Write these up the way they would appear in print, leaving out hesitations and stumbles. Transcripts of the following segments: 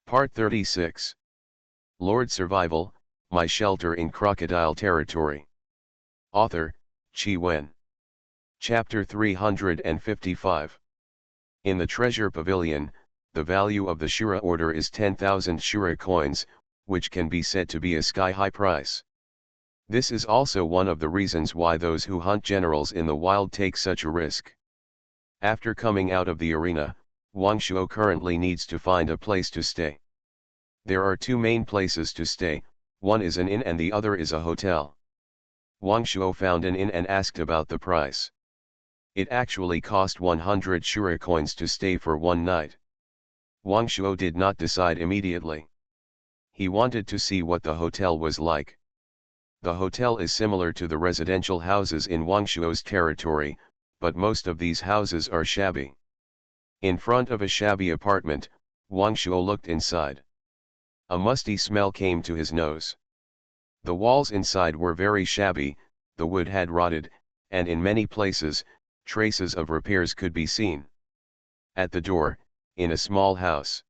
Part 36. Lord Survival, My Shelter in Crocodile Territory. Author, Chi Wen. Chapter 355. In the Treasure Pavilion, the value of the Shura order is 10,000 Shura coins, which can be said to be a sky-high price. This is also one of the reasons why those who hunt generals in the wild take such a risk. After coming out of the arena, Wang Shuo currently needs to find a place to stay. There are two main places to stay, one is an inn and the other is a hotel. Wang Shuo found an inn and asked about the price. It actually cost 100 Shura coins to stay for one night. Wang Shuo did not decide immediately. He wanted to see what the hotel was like. The hotel is similar to the residential houses in Wang Shuo's territory, but most of these houses are shabby. In front of a shabby apartment, Wang Shuo looked inside. A musty smell came to his nose. The walls inside were very shabby, the wood had rotted, and in many places, traces of repairs could be seen. At the door, in a small house,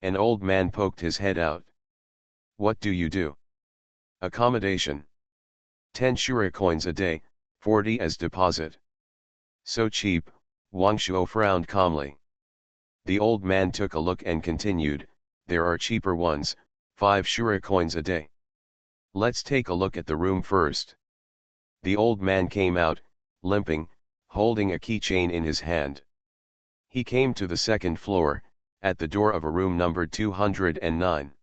an old man poked his head out. "What do you do?" "Accommodation. 10 Shura coins a day, 40 as deposit." "So cheap," Wang Shuo frowned calmly. The old man took a look and continued, "There are cheaper ones, 5 Shura coins a day. Let's take a look at the room first." The old man came out, limping, holding a keychain in his hand. He came to the second floor, at the door of a room numbered 209.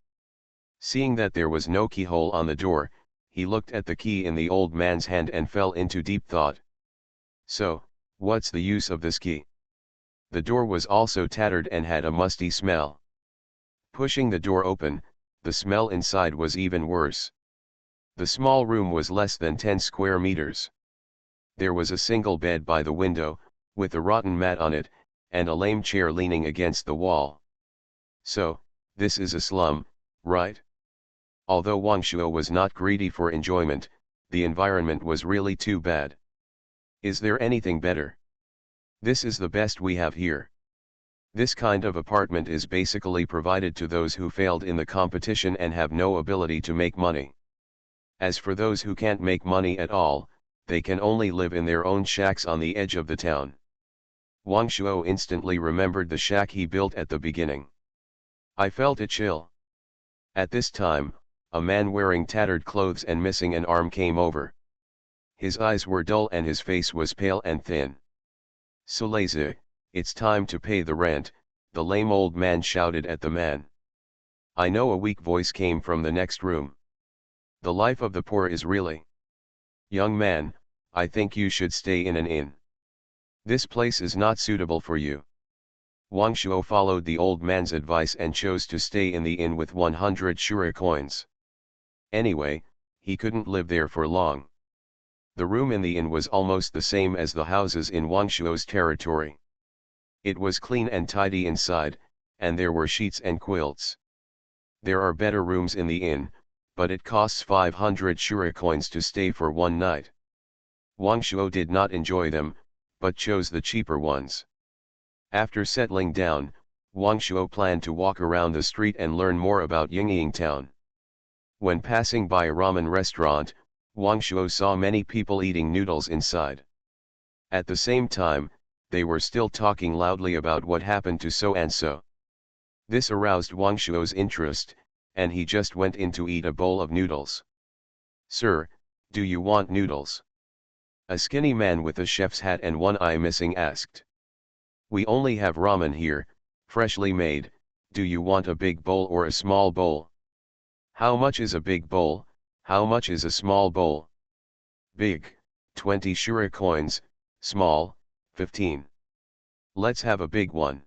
Seeing that there was no keyhole on the door, he looked at the key in the old man's hand and fell into deep thought. "So, what's the use of this key?" The door was also tattered and had a musty smell. Pushing the door open, the smell inside was even worse. The small room was less than 10 square meters. There was a single bed by the window, with a rotten mat on it, and a lame chair leaning against the wall. So, this is a slum, right? Although Wang Shuo was not greedy for enjoyment, the environment was really too bad. Is there anything better? This is the best we have here. This kind of apartment is basically provided to those who failed in the competition and have no ability to make money. As for those who can't make money at all, they can only live in their own shacks on the edge of the town. Wang Shuo instantly remembered the shack he built at the beginning. I felt a chill. At this time, a man wearing tattered clothes and missing an arm came over. His eyes were dull and his face was pale and thin. "Suleze, it's time to pay the rent," the lame old man shouted at the man. "I know," a weak voice came from the next room. "The life of the poor is really—" "Young man, I think you should stay in an inn. This place is not suitable for you." Wang Shuo followed the old man's advice and chose to stay in the inn with 100 Shura coins. Anyway, he couldn't live there for long. The room in the inn was almost the same as the houses in Wang Shuo's territory. It was clean and tidy inside, and there were sheets and quilts. There are better rooms in the inn, but it costs 500 Shura coins to stay for one night. Wang Shuo did not enjoy them, but chose the cheaper ones. After settling down, Wang Shuo planned to walk around the street and learn more about Yingying town. When passing by a ramen restaurant, Wang Shuo saw many people eating noodles inside. At the same time, they were still talking loudly about what happened to so-and-so. This aroused Wang Shuo's interest, and he just went in to eat a bowl of noodles. "Sir, do you want noodles?" a skinny man with a chef's hat and one eye missing asked. "We only have ramen here, freshly made. Do you want a big bowl or a small bowl?" "How much is a big bowl? How much is a small bowl?" "Big, 20 Shura coins, small, 15. Let's have a big one."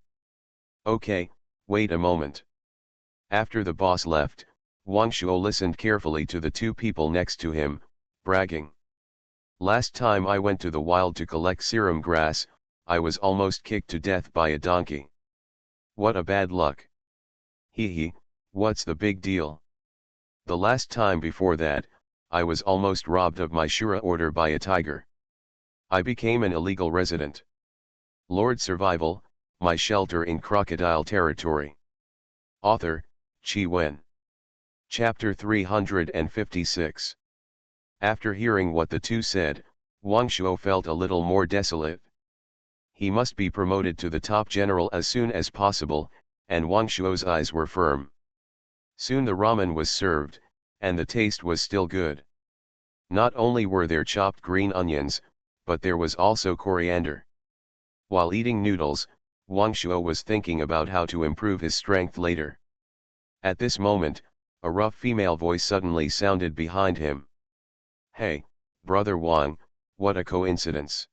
"Okay, wait a moment." After the boss left, Wang Shuo listened carefully to the two people next to him, bragging. "Last time I went to the wild to collect serum grass, I was almost kicked to death by a donkey. What a bad luck." "Hee, what's the big deal? The last time before that, I was almost robbed of my Shura order by a tiger. I became an illegal resident. Lord Survival, my shelter in Crocodile territory." Author, Qi Wen. Chapter 356. After hearing what the two said, Wang Shuo felt a little more desolate. He must be promoted to the top general as soon as possible, and Wang Shuo's eyes were firm. Soon the ramen was served, and the taste was still good. Not only were there chopped green onions, but there was also coriander. While eating noodles, Wang Shuo was thinking about how to improve his strength later. At this moment, a rough female voice suddenly sounded behind him. "Hey, brother Wang, what a coincidence."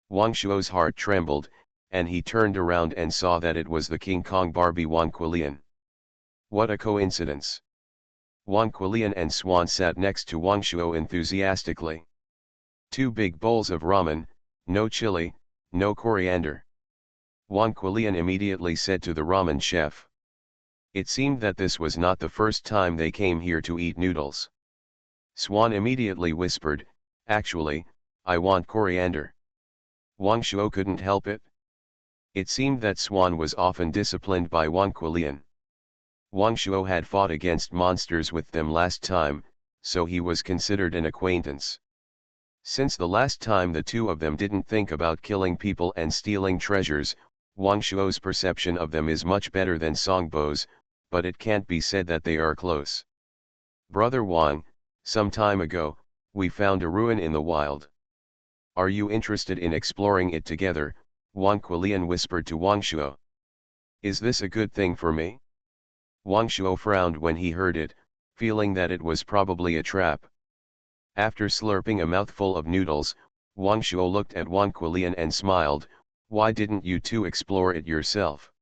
Wang Shuo's heart trembled, and he turned around and saw that it was the King Kong Barbie Wang Quilian. What a coincidence. Wang Quilian and Swan sat next to Wang Shuo enthusiastically. Two big bowls of ramen, no chili, no coriander. Wang Quilian immediately said to the ramen chef. It seemed that this was not the first time they came here to eat noodles. Swan immediately whispered, "Actually, I want coriander." Wang Shuo couldn't help it. It seemed that Swan was often disciplined by Wang Quilian. Wang Shuo had fought against monsters with them last time, so he was considered an acquaintance. Since the last time the two of them didn't think about killing people and stealing treasures, Wang Shuo's perception of them is much better than Songbo's, but it can't be said that they are close. "Brother Wang, some time ago, we found a ruin in the wild. Are you interested in exploring it together?" Wang Quilian whispered to Wang Shuo. "Is this a good thing for me?" Wang Shuo frowned when he heard it, feeling that it was probably a trap. After slurping a mouthful of noodles, Wang Shuo looked at Wang Quilian and smiled. "Why didn't you two explore it yourself?"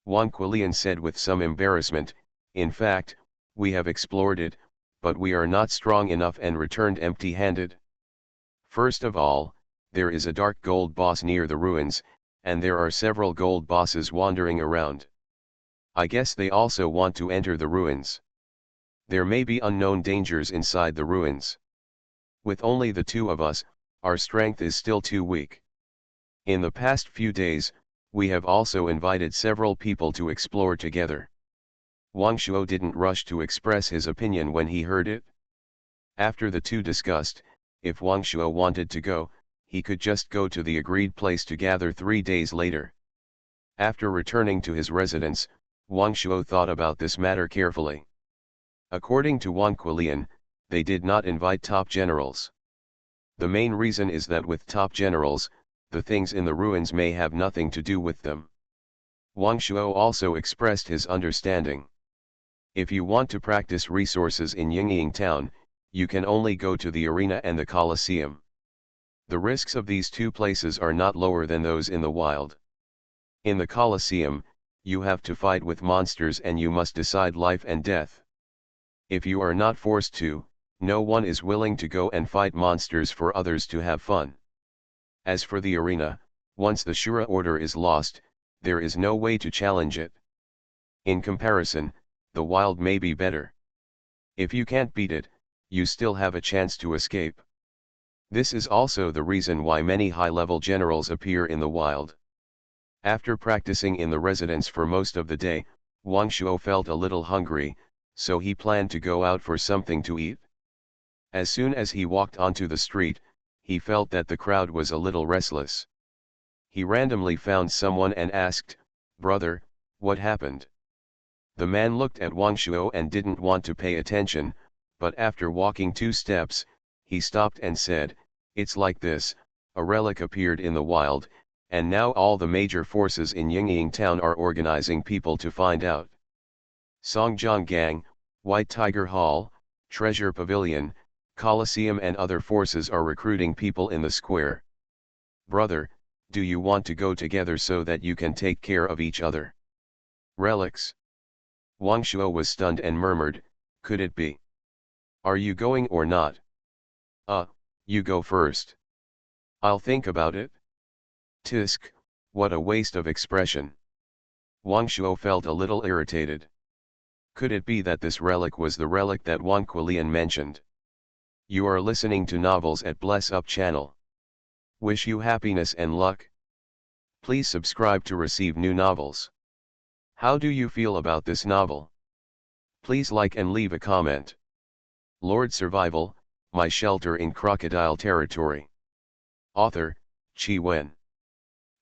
Wang Quilian said with some embarrassment, "In fact, we have explored it, but we are not strong enough and returned empty-handed. First of all, there is a dark gold boss near the ruins, and there are several gold bosses wandering around. I guess they also want to enter the ruins. There may be unknown dangers inside the ruins. With only the two of us, our strength is still too weak. In the past few days, we have also invited several people to explore together." Wang Shuo didn't rush to express his opinion when he heard it. After the two discussed, if Wang Shuo wanted to go, he could just go to the agreed place to gather 3 days later. After returning to his residence, Wang Shuo thought about this matter carefully. According to Wang Quilian, they did not invite top generals. The main reason is that with top generals, the things in the ruins may have nothing to do with them. Wang Shuo also expressed his understanding. If you want to practice resources in Yingying town, you can only go to the arena and the Colosseum. The risks of these two places are not lower than those in the wild. In the Colosseum, you have to fight with monsters and you must decide life and death. If you are not forced to, no one is willing to go and fight monsters for others to have fun. As for the arena, once the Shura order is lost, there is no way to challenge it. In comparison, the wild may be better. If you can't beat it, you still have a chance to escape. This is also the reason why many high-level generals appear in the wild. After practicing in the residence for most of the day, Wang Shuo felt a little hungry, so he planned to go out for something to eat. As soon as he walked onto the street, he felt that the crowd was a little restless. He randomly found someone and asked, "Brother, what happened?" The man looked at Wang Shuo and didn't want to pay attention, but after walking 2 steps, he stopped and said, "It's like this, a relic appeared in the wild, and now all the major forces in Yingying town are organizing people to find out. Songjiang Gang, White Tiger Hall, Treasure Pavilion, Colosseum and other forces are recruiting people in the square. Brother, do you want to go together so that you can take care of each other?" Relics. Wang Shuo was stunned and murmured, "Could it be? Are you going or not?" You go first." "I'll think about it." Tisk, what a waste of expression. Wang Shuo felt a little irritated. Could it be that this relic was the relic that Wang Quilian mentioned? You are listening to Novels at Bless Up channel. Wish you happiness and luck. Please subscribe to receive new novels. How do you feel about this novel? Please like and leave a comment. Lord Survival, My Shelter in Crocodile Territory. Author, Chi Wen.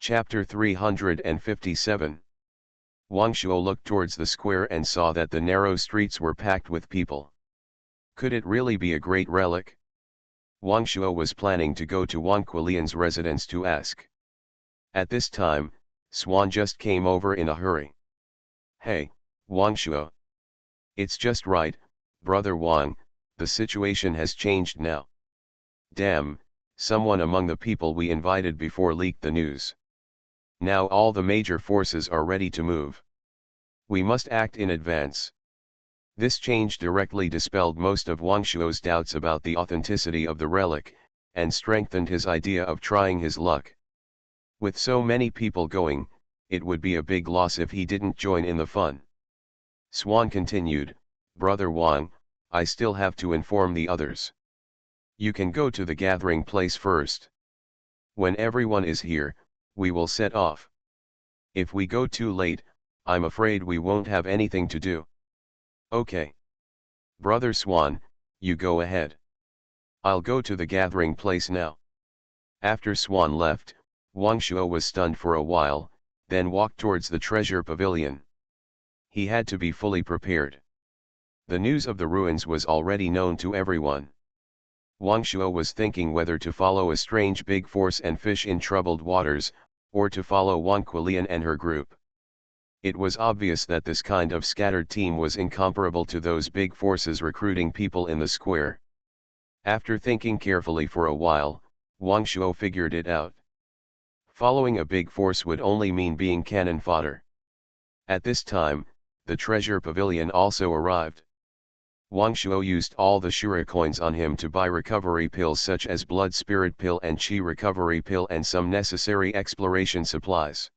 Chapter 357. Wang Shuo looked towards the square and saw that the narrow streets were packed with people. Could it really be a great relic? Wang Shuo was planning to go to Wang Quilian's residence to ask. At this time, Swan just came over in a hurry. Hey, Wang Shuo. It's just right, brother Wang, the situation has changed now. Damn, someone among the people we invited before leaked the news. Now all the major forces are ready to move. We must act in advance. This change directly dispelled most of Wang Shuo's doubts about the authenticity of the relic, and strengthened his idea of trying his luck. With so many people going, it would be a big loss if he didn't join in the fun. Swan continued, Brother Wang, I still have to inform the others. You can go to the gathering place first. When everyone is here, we will set off. If we go too late, I'm afraid we won't have anything to do. Okay. Brother Swan, you go ahead. I'll go to the gathering place now. After Swan left, Wang Shuo was stunned for a while, then walked towards the treasure pavilion. He had to be fully prepared. The news of the ruins was already known to everyone. Wang Shuo was thinking whether to follow a strange big force and fish in troubled waters, or to follow Wang Quilian and her group. It was obvious that this kind of scattered team was incomparable to those big forces recruiting people in the square. After thinking carefully for a while, Wang Shuo figured it out. Following a big force would only mean being cannon fodder. At this time, the treasure pavilion also arrived. Wang Shuo used all the Shura coins on him to buy recovery pills such as blood spirit pill and chi recovery pill and some necessary exploration supplies.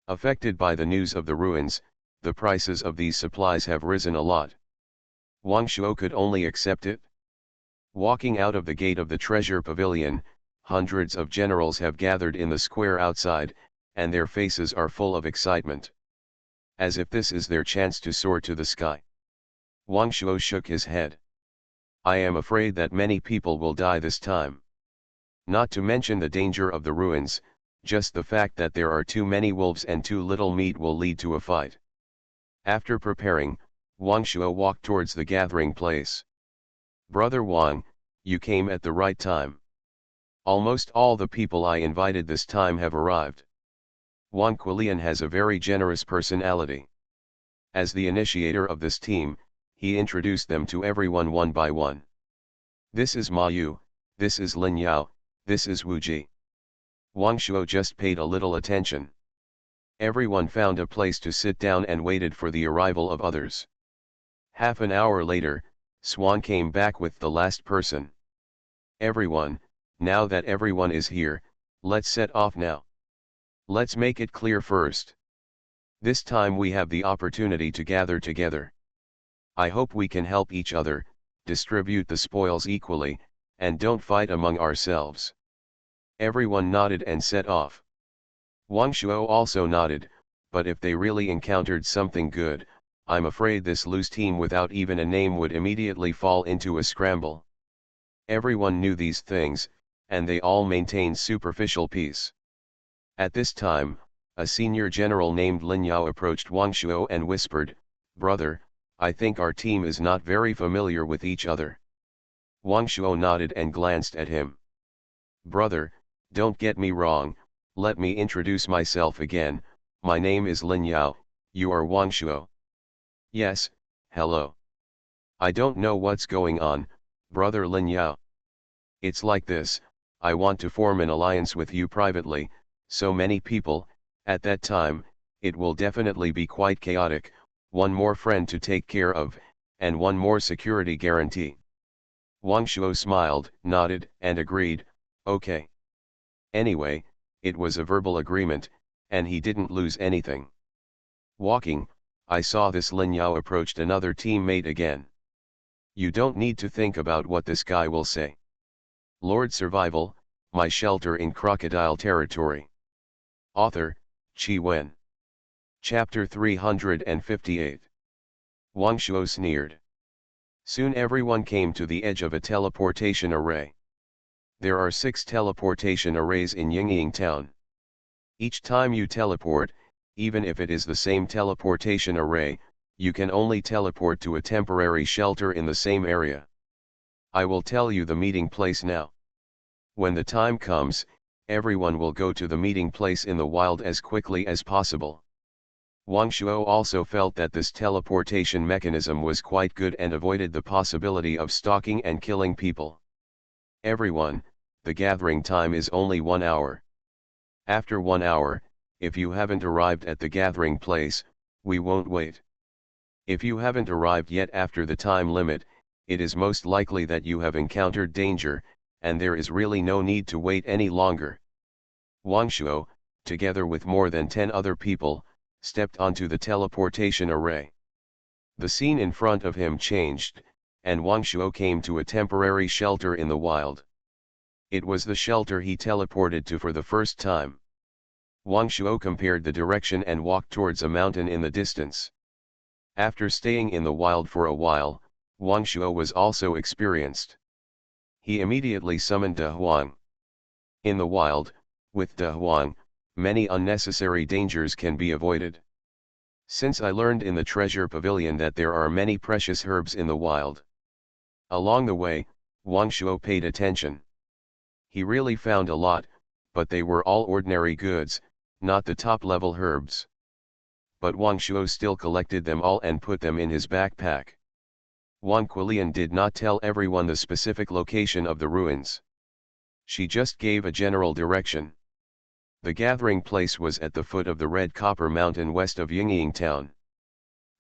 Affected by the news of the ruins, the prices of these supplies have risen a lot. Wang Shuo could only accept it. Walking out of the gate of the treasure pavilion, hundreds of generals have gathered in the square outside, and their faces are full of excitement. As if this is their chance to soar to the sky. Wang Shuo shook his head. I am afraid that many people will die this time. Not to mention the danger of the ruins, just the fact that there are too many wolves and too little meat will lead to a fight. After preparing, Wang Shuo walked towards the gathering place. Brother Wang, you came at the right time. Almost all the people I invited this time have arrived. Wang Quilian has a very generous personality. As the initiator of this team, he introduced them to everyone one by one. This is Ma Yu, this is Lin Yao, this is Wu Ji. Wang Shuo just paid a little attention. Everyone found a place to sit down and waited for the arrival of others. Half an hour later, Swan came back with the last person. Everyone, now that everyone is here, let's set off now. Let's make it clear first. This time we have the opportunity to gather together. I hope we can help each other, distribute the spoils equally, and don't fight among ourselves. Everyone nodded and set off. Wang Shuo also nodded, but if they really encountered something good, I'm afraid this loose team without even a name would immediately fall into a scramble. Everyone knew these things, and they all maintained superficial peace. At this time, a senior general named Lin Yao approached Wang Shuo and whispered, Brother, I think our team is not very familiar with each other. Wang Shuo nodded and glanced at him. Brother, don't get me wrong, let me introduce myself again, my name is Lin Yao, you are Wang Shuo. Yes, hello. I don't know what's going on, brother Lin Yao. It's like this, I want to form an alliance with you privately, so many people, at that time, it will definitely be quite chaotic, one more friend to take care of, and one more security guarantee. Wang Shuo smiled, nodded, and agreed, okay. Anyway, it was a verbal agreement, and he didn't lose anything. Walking, I saw this Lin Yao approached another teammate again. You don't need to think about what this guy will say. Lord Survival, My Shelter in Crocodile Territory. Author, Chi Wen. Chapter 358. Wang Shuo sneered. Soon everyone came to the edge of a teleportation array. There are 6 teleportation arrays in Yingying town. Each time you teleport, even if it is the same teleportation array, you can only teleport to a temporary shelter in the same area. I will tell you the meeting place now. When the time comes, everyone will go to the meeting place in the wild as quickly as possible. Wang Shuo also felt that this teleportation mechanism was quite good and avoided the possibility of stalking and killing people. Everyone, the gathering time is only 1 hour. After 1 hour, if you haven't arrived at the gathering place, we won't wait. If you haven't arrived yet after the time limit, it is most likely that you have encountered danger, and there is really no need to wait any longer. Wang Shuo, together with more than 10 other people, stepped onto the teleportation array. The scene in front of him changed, and Wang Shuo came to a temporary shelter in the wild. It was the shelter he teleported to for the first time. Wang Shuo compared the direction and walked towards a mountain in the distance. After staying in the wild for a while, Wang Shuo was also experienced. He immediately summoned De Huang. In the wild, with De Huang, many unnecessary dangers can be avoided. Since I learned in the treasure pavilion that there are many precious herbs in the wild. Along the way, Wang Shuo paid attention. He really found a lot, but they were all ordinary goods, not the top-level herbs. But Wang Shuo still collected them all and put them in his backpack. Wang Quilian did not tell everyone the specific location of the ruins. She just gave a general direction. The gathering place was at the foot of the Red Copper Mountain west of Yingying town.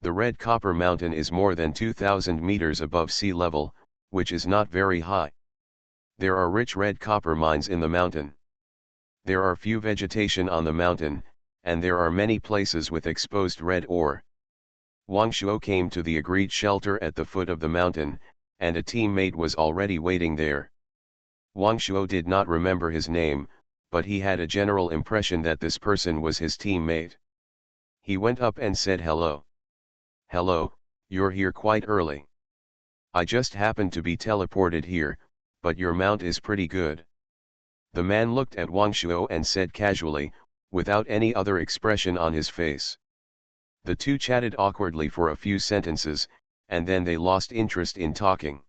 The Red Copper Mountain is more than 2,000 meters above sea level, which is not very high. There are rich red copper mines in the mountain. There are few vegetation on the mountain, and there are many places with exposed red ore. Wang Shuo came to the agreed shelter at the foot of the mountain, and a teammate was already waiting there. Wang Shuo did not remember his name, but he had a general impression that this person was his teammate. He went up and said hello. Hello, you're here quite early. I just happened to be teleported here, but your mount is pretty good. The man looked at Wang Shuo and said casually, without any other expression on his face. The two chatted awkwardly for a few sentences, and then they lost interest in talking.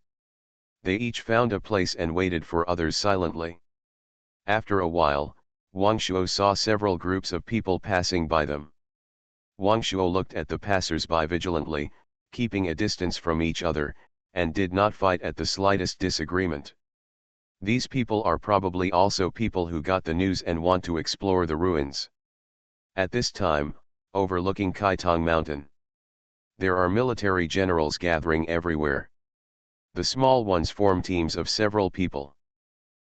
They each found a place and waited for others silently. After a while, Wang Shuo saw several groups of people passing by them. Wang Shuo looked at the passers-by vigilantly, keeping a distance from each other, and did not fight at the slightest disagreement. These people are probably also people who got the news and want to explore the ruins. At this time, overlooking Kaitong Mountain, there are military generals gathering everywhere. The small ones form teams of several people.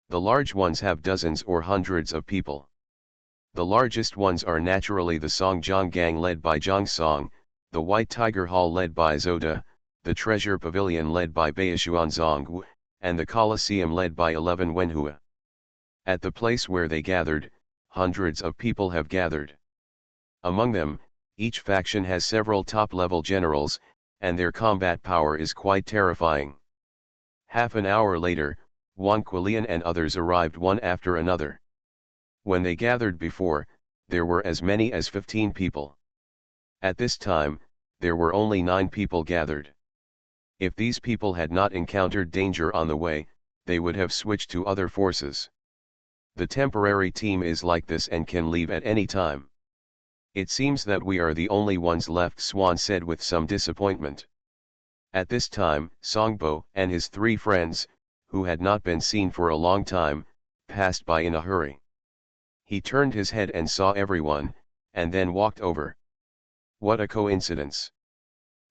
The large ones have dozens or hundreds of people. The largest ones are naturally the Songjiang Gang led by Zhang Song, the White Tiger Hall led by Zoda, the Treasure Pavilion led by Baishuan Zongwu, and the Colosseum led by 11 Wenhua. At the place where they gathered, hundreds of people have gathered. Among them, each faction has several top-level generals, and their combat power is quite terrifying. Half an hour later, Wang Quilian and others arrived one after another. When they gathered before, there were as many as 15 people. At this time, there were only 9 people gathered. If these people had not encountered danger on the way, they would have switched to other forces. The temporary team is like this and can leave at any time. It seems that we are the only ones left, Swan said with some disappointment. At this time, Songbo and his 3 friends, who had not been seen for a long time, passed by in a hurry. He turned his head and saw everyone, and then walked over. What a coincidence.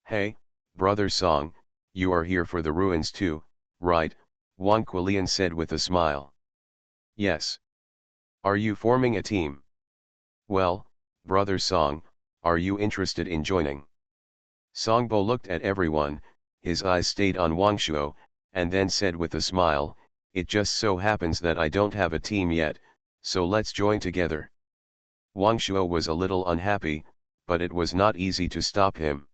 Hey, brother Song, you are here for the ruins too, right? Wang Quilian said with a smile. Yes. Are you forming a team? Well, brother Song, are you interested in joining? Songbo looked at everyone, his eyes stayed on Wang Shuo, and then said with a smile, it just so happens that I don't have a team yet, so let's join together. Wang Shuo was a little unhappy, but it was not easy to stop him.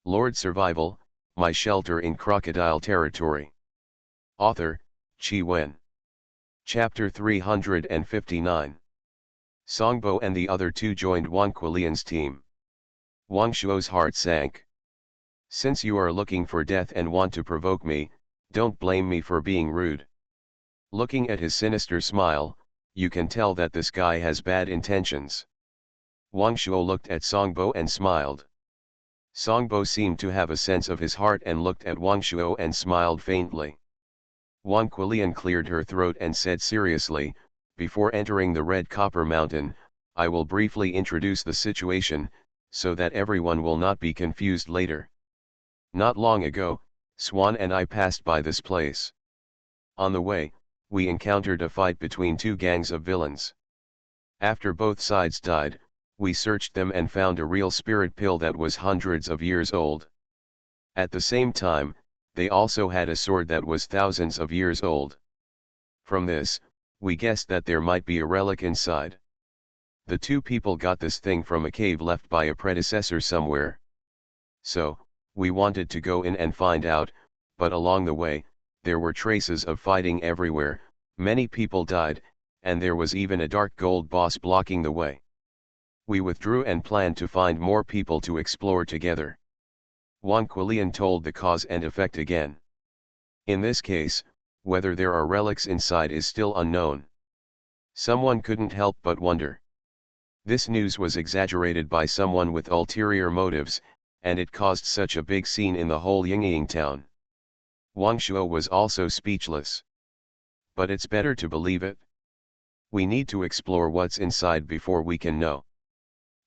Lord Survival, My Shelter in Crocodile Territory. Author, Chi Wen. Chapter 359. Songbo and the other two joined Wang Quilian's team. Wang Shuo's heart sank. Since you are looking for death and want to provoke me, don't blame me for being rude. Looking at his sinister smile, you can tell that this guy has bad intentions. Wang Shuo looked at Songbo and smiled. Songbo seemed to have a sense of his heart and looked at Wang Shuo and smiled faintly. Wang Quilian cleared her throat and said seriously, before entering the Red Copper Mountain, I will briefly introduce the situation, so that everyone will not be confused later. Not long ago, Swan and I passed by this place. On the way, we encountered a fight between two gangs of villains. After both sides died, we searched them and found a real spirit pill that was hundreds of years old. At the same time, they also had a sword that was thousands of years old. From this, we guessed that there might be a relic inside. The two people got this thing from a cave left by a predecessor somewhere. So, we wanted to go in and find out, but along the way, there were traces of fighting everywhere, many people died, and there was even a dark gold boss blocking the way. We withdrew and planned to find more people to explore together. Wang Quilian told the cause and effect again. In this case, whether there are relics inside is still unknown. Someone couldn't help but wonder. This news was exaggerated by someone with ulterior motives, and it caused such a big scene in the whole Yingying town. Wang Shuo was also speechless. But it's better to believe it. We need to explore what's inside before we can know.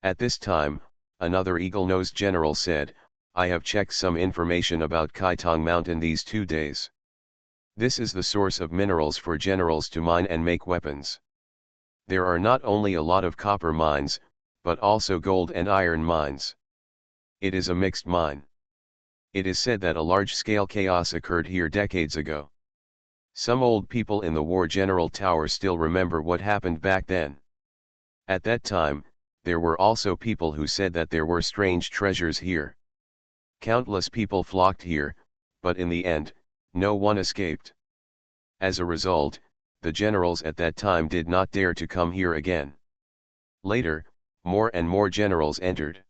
At this time, another eagle-nosed general said, I have checked some information about Kaitong Mountain these 2 days. This is the source of minerals for generals to mine and make weapons. There are not only a lot of copper mines, but also gold and iron mines. It is a mixed mine. It is said that a large-scale chaos occurred here decades ago. Some old people in the War General Tower still remember what happened back then. At that time, there were also people who said that there were strange treasures here. Countless people flocked here, but in the end, no one escaped. As a result, the generals at that time did not dare to come here again. Later, more and more generals entered.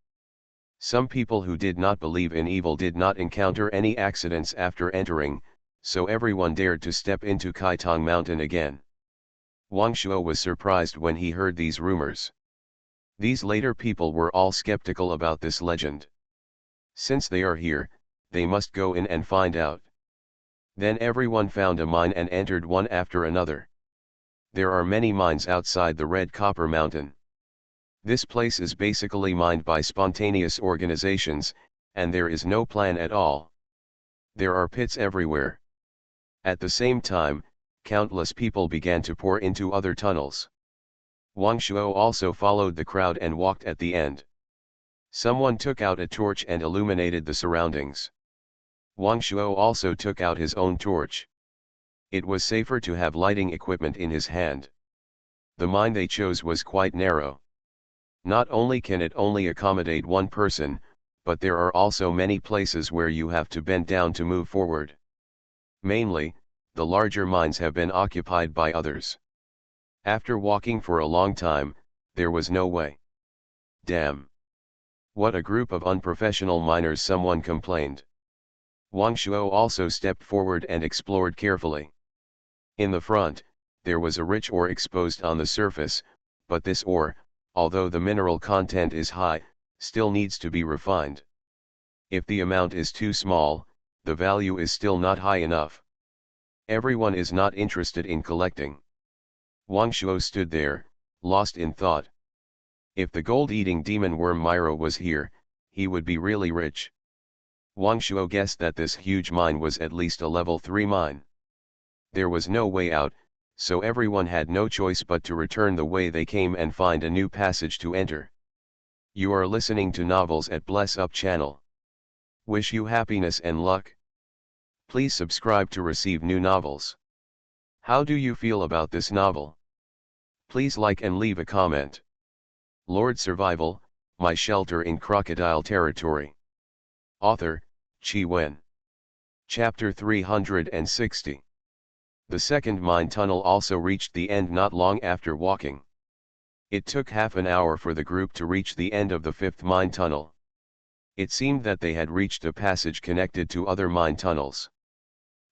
Some people who did not believe in evil did not encounter any accidents after entering, so everyone dared to step into Kaitong Mountain again. Wang Shuo was surprised when he heard these rumors. These later people were all skeptical about this legend. Since they are here, they must go in and find out. Then everyone found a mine and entered one after another. There are many mines outside the Red Copper Mountain. This place is basically mined by spontaneous organizations, and there is no plan at all. There are pits everywhere. At the same time, countless people began to pour into other tunnels. Wang Shuo also followed the crowd and walked at the end. Someone took out a torch and illuminated the surroundings. Wang Shuo also took out his own torch. It was safer to have lighting equipment in his hand. The mine they chose was quite narrow. Not only can it only accommodate one person, but there are also many places where you have to bend down to move forward. Mainly, the larger mines have been occupied by others. After walking for a long time, there was no way. Damn! What a group of unprofessional miners, someone complained. Wang Shuo also stepped forward and explored carefully. In the front, there was a rich ore exposed on the surface, but this ore, although the mineral content is high, still needs to be refined. If the amount is too small, the value is still not high enough. Everyone is not interested in collecting. Wang Shuo stood there, lost in thought. If the gold-eating demon worm Myro was here, he would be really rich. Wang Shuo guessed that this huge mine was at least a level 3 mine. There was no way out, so everyone had no choice but to return the way they came and find a new passage to enter. You are listening to Novels at Bless Up channel. Wish you happiness and luck. Please subscribe to receive new novels. How do you feel about this novel? Please like and leave a comment. Lord Survival, My Shelter in Crocodile Territory. Author, Chi Wen. Chapter 360. The second mine tunnel also reached the end not long after walking. It took half an hour for the group to reach the end of the fifth mine tunnel. It seemed that they had reached a passage connected to other mine tunnels.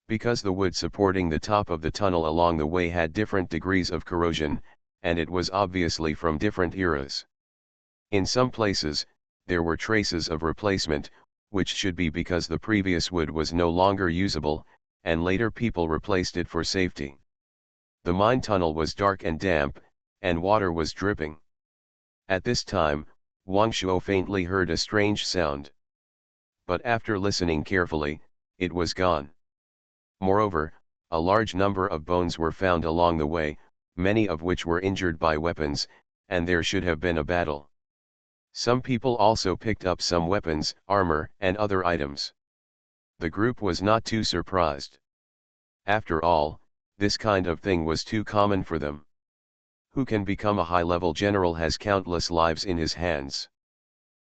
Because the wood supporting the top of the tunnel along the way had different degrees of corrosion, and it was obviously from different eras. In some places, there were traces of replacement, which should be because the previous wood was no longer usable, and later people replaced it for safety. The mine tunnel was dark and damp, and water was dripping. At this time, Wang Shuo faintly heard a strange sound. But after listening carefully, it was gone. Moreover, a large number of bones were found along the way, many of which were injured by weapons, and there should have been a battle. Some people also picked up some weapons, armor, and other items. The group was not too surprised. After all, this kind of thing was too common for them. Who can become a high-level general has countless lives in his hands.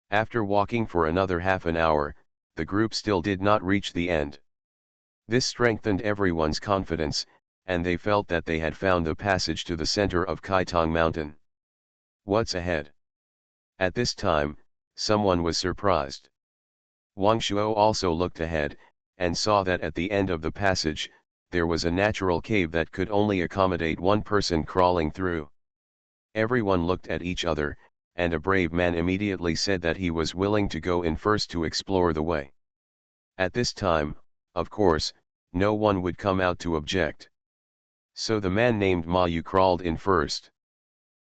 After walking for another half an hour, the group still did not reach the end. This strengthened everyone's confidence, and they felt that they had found the passage to the center of Kaitong Mountain. What's ahead? At this time, someone was surprised. Wang Shuo also looked ahead, and saw that at the end of the passage, there was a natural cave that could only accommodate one person crawling through. Everyone looked at each other, and a brave man immediately said that he was willing to go in first to explore the way. At this time, of course, no one would come out to object. So the man named Ma Yu crawled in first.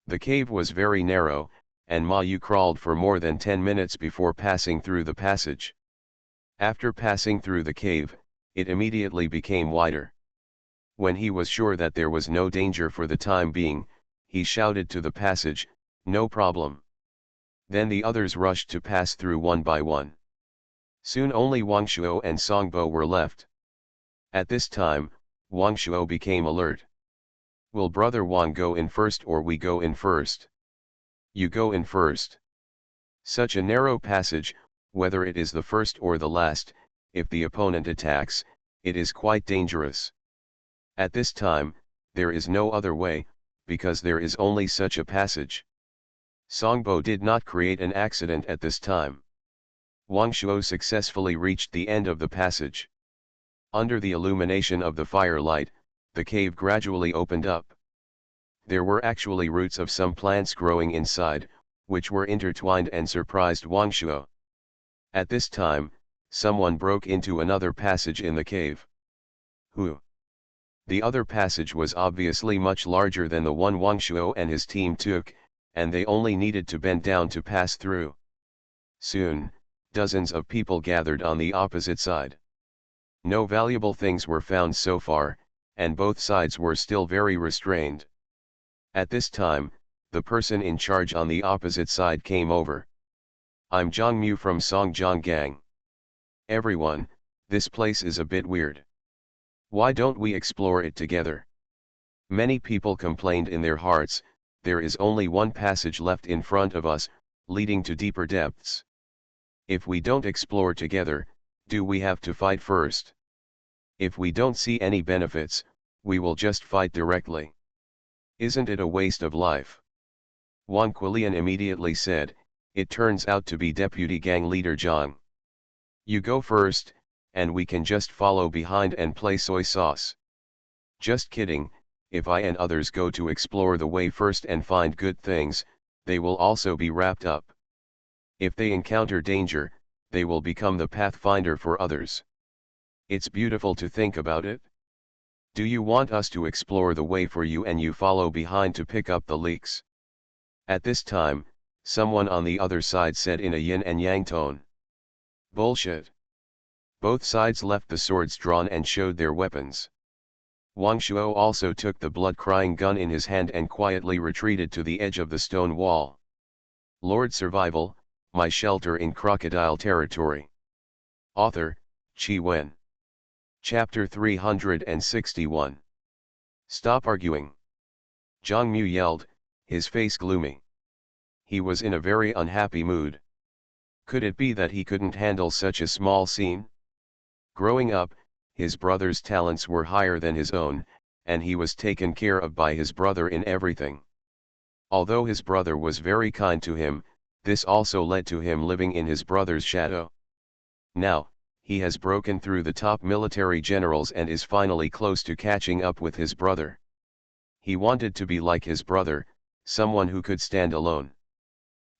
The cave was very narrow, and Ma Yu crawled for more than 10 minutes before passing through the passage. After passing through the cave, it immediately became wider. When he was sure that there was no danger for the time being, he shouted to the passage, "No problem." Then the others rushed to pass through one by one. Soon only Wang Shuo and Songbo were left. At this time, Wang Shuo became alert. "Will brother Wang go in first or we go in first?" "You go in first." Such a narrow passage, whether it is the first or the last, if the opponent attacks, it is quite dangerous. At this time, there is no other way, because there is only such a passage. Songbo did not create an accident at this time. Wang Shuo successfully reached the end of the passage. Under the illumination of the firelight, the cave gradually opened up. There were actually roots of some plants growing inside, which were intertwined and surprised Wang Shuo. At this time, someone broke into another passage in the cave. Who? The other passage was obviously much larger than the one Wang Shuo and his team took, and they only needed to bend down to pass through. Soon, dozens of people gathered on the opposite side. No valuable things were found so far, and both sides were still very restrained. At this time, the person in charge on the opposite side came over. "I'm Zhang Mu from Songjiang Gang. Everyone, this place is a bit weird. Why don't we explore it together?" Many people complained in their hearts, "There is only one passage left in front of us, leading to deeper depths. If we don't explore together, do we have to fight first? If we don't see any benefits, we will just fight directly. Isn't it a waste of life?" Wang Quilian immediately said, "It turns out to be Deputy Gang Leader Zhang. You go first, and we can just follow behind and play soy sauce." "Just kidding, if I and others go to explore the way first and find good things, they will also be wrapped up. If they encounter danger, they will become the pathfinder for others. It's beautiful to think about it. Do you want us to explore the way for you and you follow behind to pick up the leaks?" At this time, someone on the other side said in a yin and yang tone. "Bullshit." Both sides left the swords drawn and showed their weapons. Wang Shuo also took the blood-crying gun in his hand and quietly retreated to the edge of the stone wall. Lord Survival, My Shelter in Crocodile Territory. Author, Chi Wen. Chapter 361. Stop arguing. Zhang Mu yelled, his face gloomy. He was in a very unhappy mood. Could it be that he couldn't handle such a small scene? Growing up, his brother's talents were higher than his own, and he was taken care of by his brother in everything. Although his brother was very kind to him, this also led to him living in his brother's shadow. Now, he has broken through the top military generals and is finally close to catching up with his brother. He wanted to be like his brother, someone who could stand alone.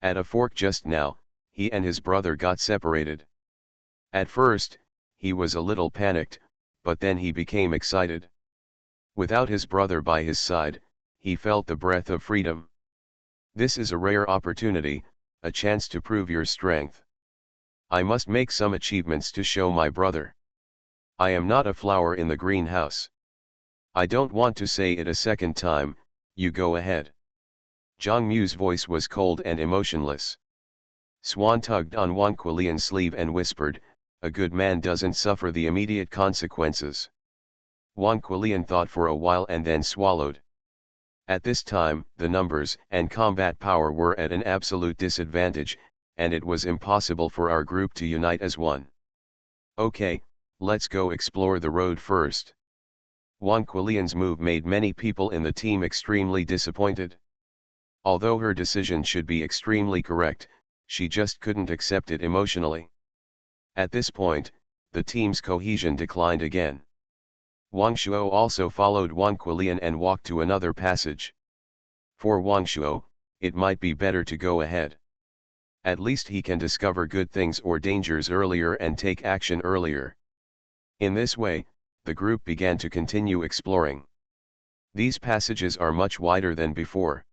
At a fork just now, he and his brother got separated. At first, he was a little panicked, but then he became excited. Without his brother by his side, he felt the breath of freedom. This is a rare opportunity, a chance to prove your strength. I must make some achievements to show my brother. I am not a flower in the greenhouse. I don't want to say it a second time, you go ahead. Zhang Mu's voice was cold and emotionless. Swan tugged on Wang Quilian's sleeve and whispered, "A good man doesn't suffer the immediate consequences." Wang Quilian thought for a while and then swallowed. At this time, the numbers and combat power were at an absolute disadvantage, and it was impossible for our group to unite as one. Okay, let's go explore the road first. Wang Quilian's move made many people in the team extremely disappointed. Although her decision should be extremely correct, she just couldn't accept it emotionally. At this point, the team's cohesion declined again. Wang Shuo also followed Wang Quilian and walked to another passage. For Wang Shuo, it might be better to go ahead. At least he can discover good things or dangers earlier and take action earlier. In this way, the group began to continue exploring. These passages are much wider than before.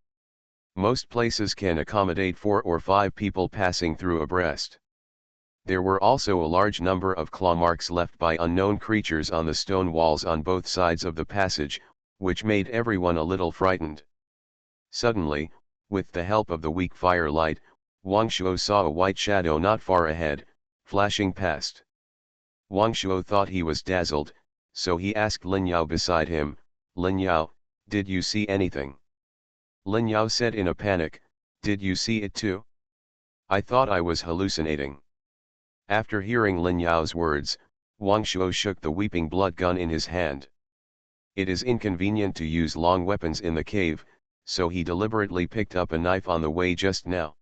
Most places can accommodate 4 or 5 people passing through abreast. There were also a large number of claw marks left by unknown creatures on the stone walls on both sides of the passage, which made everyone a little frightened. Suddenly, with the help of the weak firelight, Wang Shuo saw a white shadow not far ahead, flashing past. Wang Shuo thought he was dazzled, so he asked Lin Yao beside him, "Lin Yao, did you see anything?" Lin Yao said in a panic, "Did you see it too? I thought I was hallucinating." After hearing Lin Yao's words, Wang Shuo shook the weeping blood gun in his hand. It is inconvenient to use long weapons in the cave, so he deliberately picked up a knife on the way just now.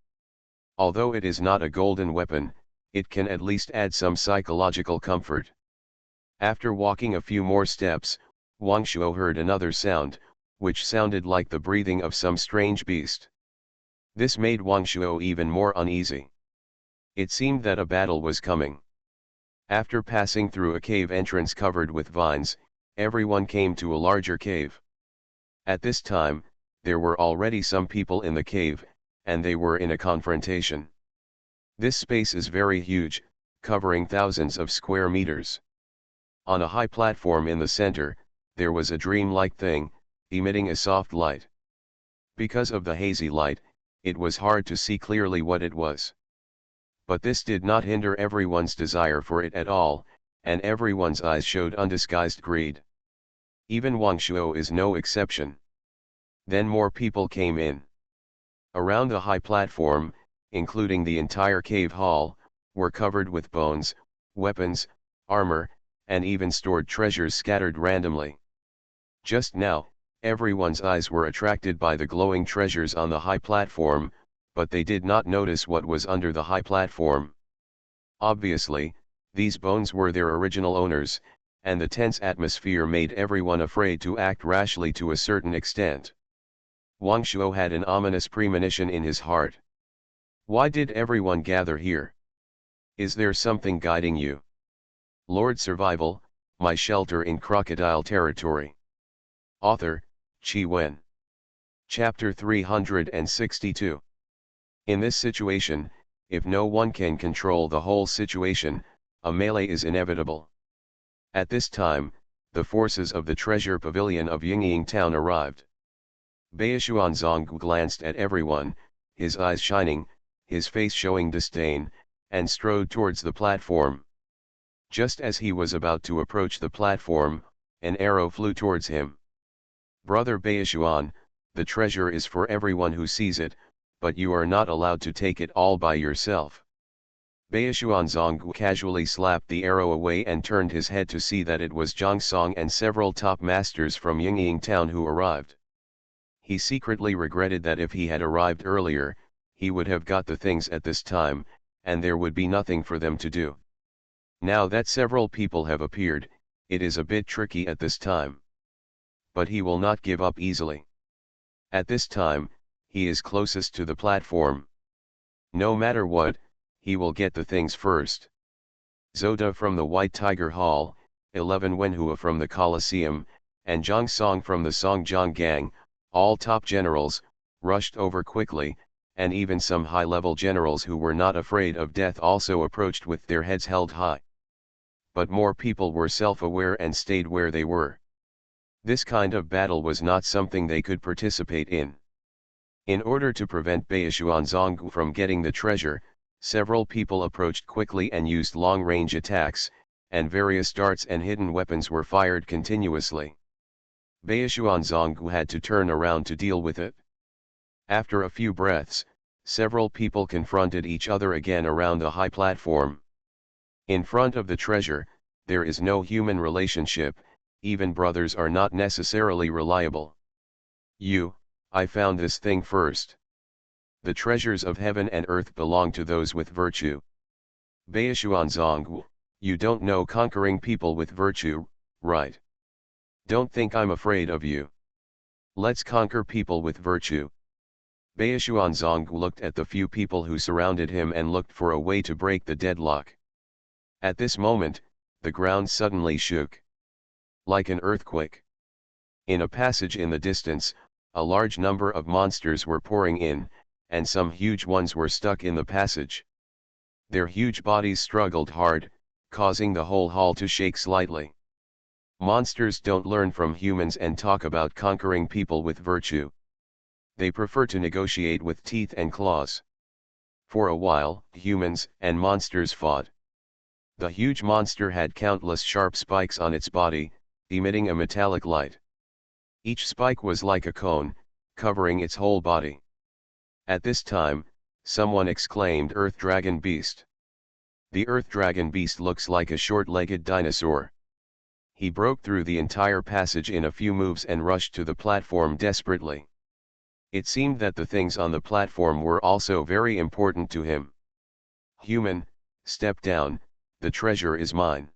Although it is not a golden weapon, it can at least add some psychological comfort. After walking a few more steps, Wang Shuo heard another sound, which sounded like the breathing of some strange beast. This made Wang Shuo even more uneasy. It seemed that a battle was coming. After passing through a cave entrance covered with vines, everyone came to a larger cave. At this time, there were already some people in the cave, and they were in a confrontation. This space is very huge, covering thousands of square meters. On a high platform in the center, there was a dream-like thing, emitting a soft light. Because of the hazy light, it was hard to see clearly what it was. But this did not hinder everyone's desire for it at all, and everyone's eyes showed undisguised greed. Even Wang Shuo is no exception. Then more people came in. Around the high platform, including the entire cave hall, were covered with bones, weapons, armor, and even stored treasures scattered randomly. Just now, everyone's eyes were attracted by the glowing treasures on the high platform, but they did not notice what was under the high platform. Obviously, these bones were their original owners, and the tense atmosphere made everyone afraid to act rashly to a certain extent. Wang Shuo had an ominous premonition in his heart. Why did everyone gather here? Is there something guiding you? Lord Survival, My Shelter in Crocodile Territory. Author, Qi Wen. Chapter 362. In this situation, if no one can control the whole situation, a melee is inevitable. At this time, the forces of the treasure pavilion of Yingying town arrived. Baishuanzong glanced at everyone, his eyes shining, his face showing disdain, and strode towards the platform. Just as he was about to approach the platform, an arrow flew towards him. "Brother Baishuan, the treasure is for everyone who sees it, but you are not allowed to take it all by yourself. Baishuanzong casually slapped the arrow away and turned his head to see that it was Zhang Song and several top masters from Yingying town who arrived. He secretly regretted that if he had arrived earlier, he would have got the things at this time, and there would be nothing for them to do. Now that several people have appeared, it is a bit tricky at this time. But he will not give up easily. At this time, he is closest to the platform. No matter what, he will get the things first. Zoda from the White Tiger Hall, 11 Wenhua from the Colosseum, and Zhang Song from the Songjiang Gang, all top generals, rushed over quickly, and even some high-level generals who were not afraid of death also approached with their heads held high. But more people were self-aware and stayed where they were. This kind of battle was not something they could participate in. In order to prevent Baishuanzong from getting the treasure, several people approached quickly and used long-range attacks, and various darts and hidden weapons were fired continuously. Baishuanzong had to turn around to deal with it. After a few breaths, several people confronted each other again around the high platform. In front of the treasure, there is no human relationship, even brothers are not necessarily reliable. I found this thing first. The treasures of heaven and earth belong to those with virtue. Baishuanzong, you don't know conquering people with virtue, right? Don't think I'm afraid of you. Let's conquer people with virtue. Baishuanzong looked at the few people who surrounded him and looked for a way to break the deadlock. At this moment, the ground suddenly shook. Like an earthquake. In a passage in the distance, a large number of monsters were pouring in, and some huge ones were stuck in the passage. Their huge bodies struggled hard, causing the whole hall to shake slightly. Monsters don't learn from humans and talk about conquering people with virtue. They prefer to negotiate with teeth and claws. For a while, humans and monsters fought. The huge monster had countless sharp spikes on its body, emitting a metallic light. Each spike was like a cone, covering its whole body. At this time, someone exclaimed, "Earth Dragon Beast." The Earth Dragon Beast looks like a short-legged dinosaur. He broke through the entire passage in a few moves and rushed to the platform desperately. It seemed that the things on the platform were also very important to him. "Human, step down, the treasure is mine."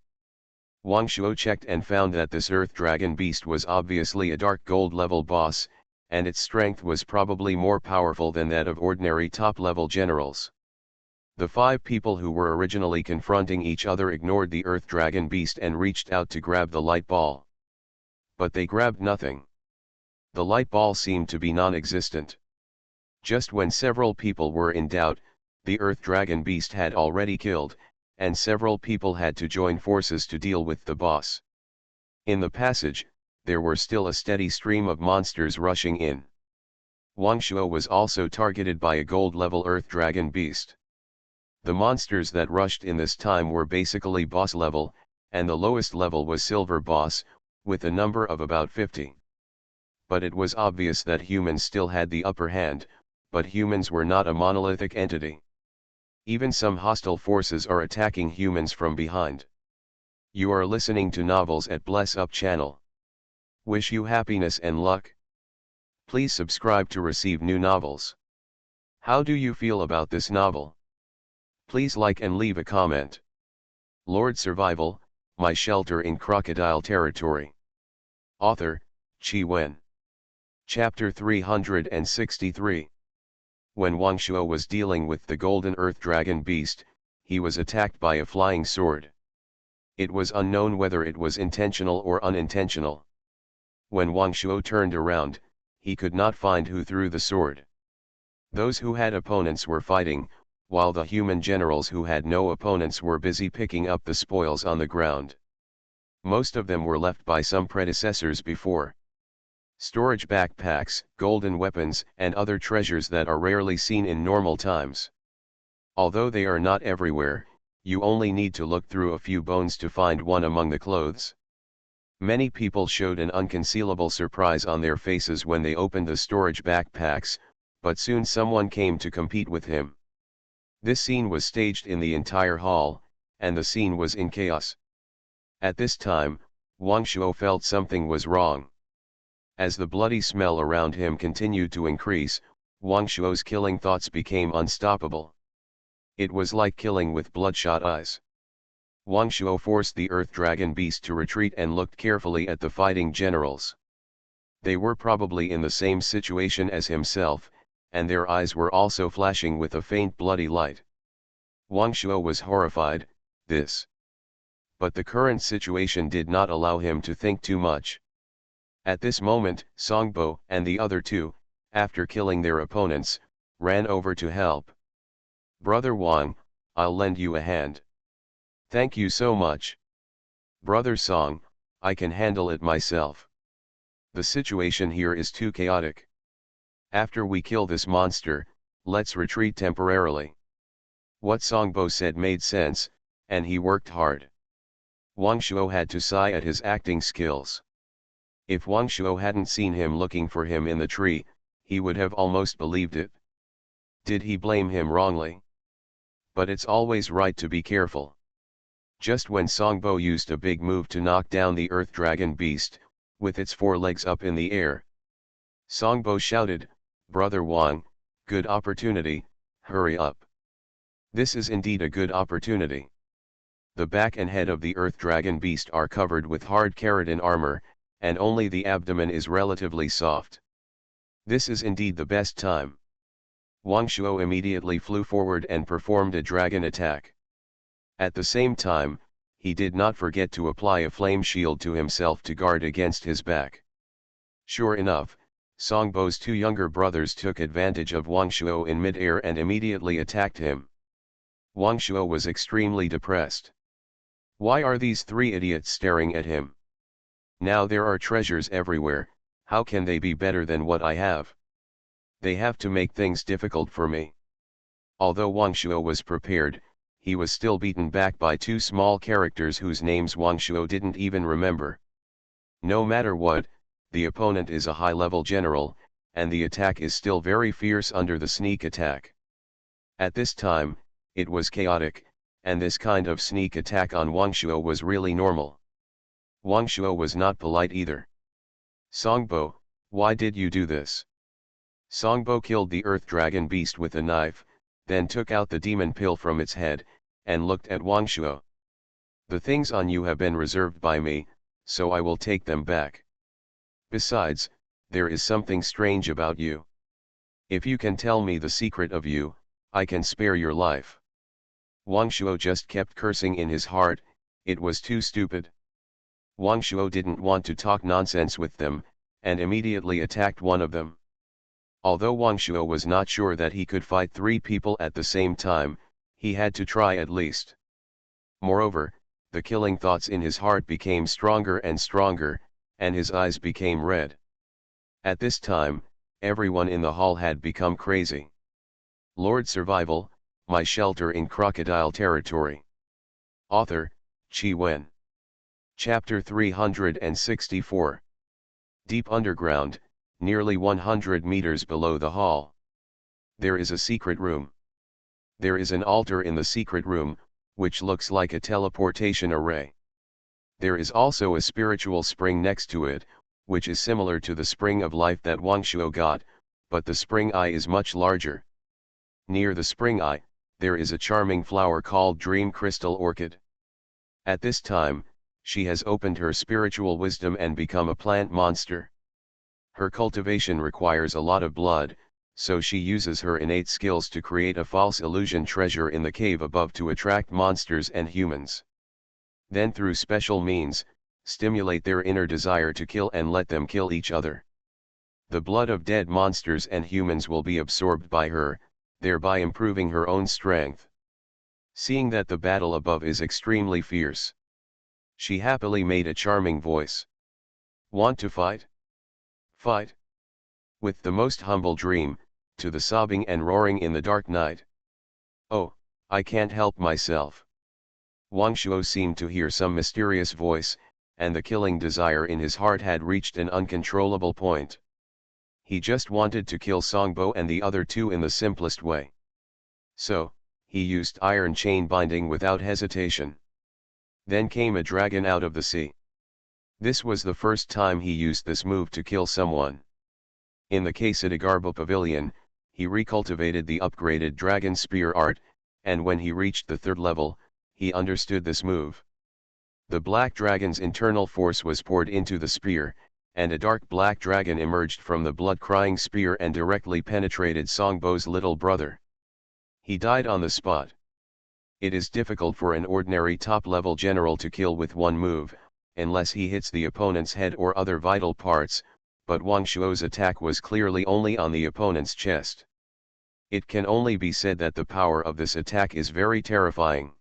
Wang Shuo checked and found that this Earth Dragon Beast was obviously a dark gold level boss, and its strength was probably more powerful than that of ordinary top-level generals. The 5 people who were originally confronting each other ignored the Earth Dragon Beast and reached out to grab the light ball. But they grabbed nothing. The light ball seemed to be non-existent. Just when several people were in doubt, the Earth Dragon Beast had already killed, and several people had to join forces to deal with the boss. In the passage, there were still a steady stream of monsters rushing in. Wang Shuo was also targeted by a gold-level Earth Dragon Beast. The monsters that rushed in this time were basically boss level, and the lowest level was Silver Boss, with a number of about 50. But it was obvious that humans still had the upper hand, but humans were not a monolithic entity. Even some hostile forces are attacking humans from behind. You are listening to Novels at Bless Up channel. Wish you happiness and luck. Please subscribe to receive new novels. How do you feel about this novel? Please like and leave a comment. Lord Survival, My Shelter in Crocodile Territory. Author, Qi Wen. Chapter 363. When Wang Shuo was dealing with the Golden Earth Dragon Beast, he was attacked by a flying sword. It was unknown whether it was intentional or unintentional. When Wang Shuo turned around, he could not find who threw the sword. Those who had opponents were fighting, while the human generals who had no opponents were busy picking up the spoils on the ground. Most of them were left by some predecessors before. Storage backpacks, golden weapons, and other treasures that are rarely seen in normal times. Although they are not everywhere, you only need to look through a few bones to find one among the clothes. Many people showed an unconcealable surprise on their faces when they opened the storage backpacks, but soon someone came to compete with him. This scene was staged in the entire hall, and the scene was in chaos. At this time, Wang Shuo felt something was wrong. As the bloody smell around him continued to increase, Wang Shuo's killing thoughts became unstoppable. It was like killing with bloodshot eyes. Wang Shuo forced the Earth Dragon Beast to retreat and looked carefully at the fighting generals. They were probably in the same situation as himself, and their eyes were also flashing with a faint bloody light. Wang Shuo was horrified. But the current situation did not allow him to think too much. At this moment, Songbo and the other two, after killing their opponents, ran over to help. "Brother Wang, I'll lend you a hand." "Thank you so much." "Brother Song, I can handle it myself. The situation here is too chaotic. After we kill this monster, let's retreat temporarily." What Songbo said made sense, and he worked hard. Wang Shuo had to sigh at his acting skills. If Wang Shuo hadn't seen him looking for him in the tree, he would have almost believed it. Did he blame him wrongly? But it's always right to be careful. Just when Songbo used a big move to knock down the Earth Dragon Beast, with its 4 legs up in the air, Songbo shouted, "Brother Wang, good opportunity, hurry up." This is indeed a good opportunity. The back and head of the Earth Dragon Beast are covered with hard keratin armor, and only the abdomen is relatively soft. This is indeed the best time. Wang Shuo immediately flew forward and performed a dragon attack. At the same time, he did not forget to apply a flame shield to himself to guard against his back. Sure enough, Songbo's 2 younger brothers took advantage of Wang Shuo in mid-air and immediately attacked him. Wang Shuo was extremely depressed. Why are these 3 idiots staring at him? Now there are treasures everywhere, how can they be better than what I have? They have to make things difficult for me. Although Wang Shuo was prepared, he was still beaten back by 2 small characters whose names Wang Shuo didn't even remember. No matter what, the opponent is a high-level general, and the attack is still very fierce under the sneak attack. At this time, it was chaotic, and this kind of sneak attack on Wang Shuo was really normal. Wang Shuo was not polite either. "Songbo, why did you do this?" Songbo killed the Earth Dragon Beast with a knife, then took out the demon pill from its head, and looked at Wang Shuo. "The things on you have been reserved by me, so I will take them back. Besides, there is something strange about you. If you can tell me the secret of you, I can spare your life." Wang Shuo just kept cursing in his heart, it was too stupid. Wang Shuo didn't want to talk nonsense with them, and immediately attacked one of them. Although Wang Shuo was not sure that he could fight 3 people at the same time, he had to try at least. Moreover, the killing thoughts in his heart became stronger and stronger, and his eyes became red. At this time, everyone in the hall had become crazy. Lord Survival, My Shelter in Crocodile Territory. Author, Chi Wen. Chapter 364. Deep underground, nearly 100 meters below the hall. There is a secret room. There is an altar in the secret room, which looks like a teleportation array. There is also a spiritual spring next to it, which is similar to the spring of life that Wang Shuo got, but the spring eye is much larger. Near the spring eye, there is a charming flower called Dream Crystal Orchid. At this time, she has opened her spiritual wisdom and become a plant monster. Her cultivation requires a lot of blood, so she uses her innate skills to create a false illusion treasure in the cave above to attract monsters and humans. Then through special means, stimulate their inner desire to kill and let them kill each other. The blood of dead monsters and humans will be absorbed by her, thereby improving her own strength. Seeing that the battle above is extremely fierce, she happily made a charming voice. "Want to fight? Fight?" With the most humble dream, to the sobbing and roaring in the dark night. "Oh, I can't help myself." Wang Shuo seemed to hear some mysterious voice, and the killing desire in his heart had reached an uncontrollable point. He just wanted to kill Songbo and the other two in the simplest way. So, he used iron chain binding without hesitation. Then came a dragon out of the sea. This was the first time he used this move to kill someone. In the Casadagarbal Pavilion, he recultivated the upgraded dragon spear art, and when he reached the 3rd level, he understood this move. The black dragon's internal force was poured into the spear, and a dark black dragon emerged from the blood-crying spear and directly penetrated Songbo's little brother. He died on the spot. It is difficult for an ordinary top-level general to kill with one move, unless he hits the opponent's head or other vital parts, but Wang Shuo's attack was clearly only on the opponent's chest. It can only be said that the power of this attack is very terrifying.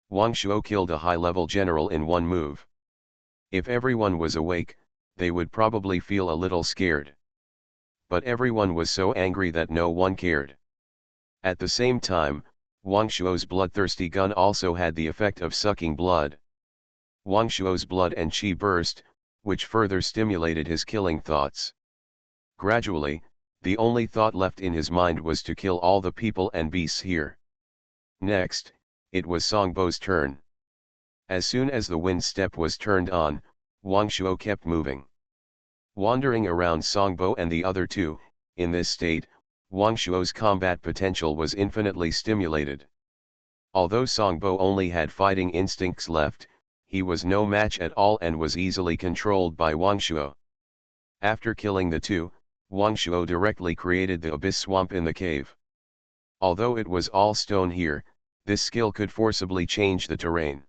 Wang Shuo killed a high-level general in one move. If everyone was awake, they would probably feel a little scared. But everyone was so angry that no one cared. At the same time, Wang Shuo's bloodthirsty gun also had the effect of sucking blood. Wang Shuo's blood and qi burst, which further stimulated his killing thoughts. Gradually, the only thought left in his mind was to kill all the people and beasts here. Next, it was Songbo's turn. As soon as the wind step was turned on, Wang Shuo kept moving. Wandering around Songbo and the other two, in this state, Wang Shuo's combat potential was infinitely stimulated. Although Songbo only had fighting instincts left, he was no match at all and was easily controlled by Wang Shuo. After killing the two, Wang Shuo directly created the abyss swamp in the cave. Although it was all stone here, this skill could forcibly change the terrain.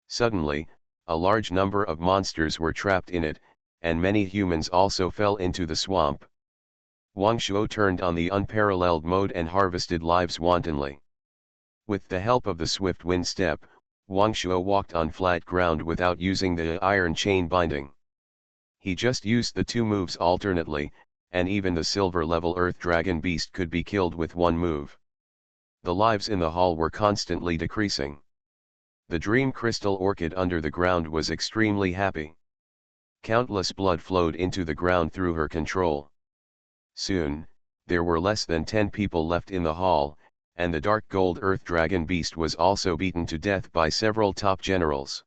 Suddenly, a large number of monsters were trapped in it, and many humans also fell into the swamp. Wang Shuo turned on the unparalleled mode and harvested lives wantonly. With the help of the swift wind step, Wang Shuo walked on flat ground without using the iron chain binding. He just used the two moves alternately, and even the silver-level earth dragon beast could be killed with one move. The lives in the hall were constantly decreasing. The dream crystal orchid under the ground was extremely happy. Countless blood flowed into the ground through her control. Soon, there were less than 10 people left in the hall, and the dark gold earth dragon beast was also beaten to death by several top generals.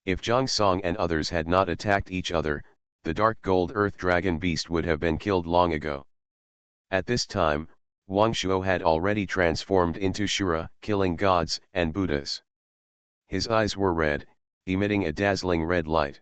If Zhang Song and others had not attacked each other, the dark gold earth dragon beast would have been killed long ago. At this time, Wang Shuo had already transformed into Shura, killing gods and Buddhas. His eyes were red, emitting a dazzling red light.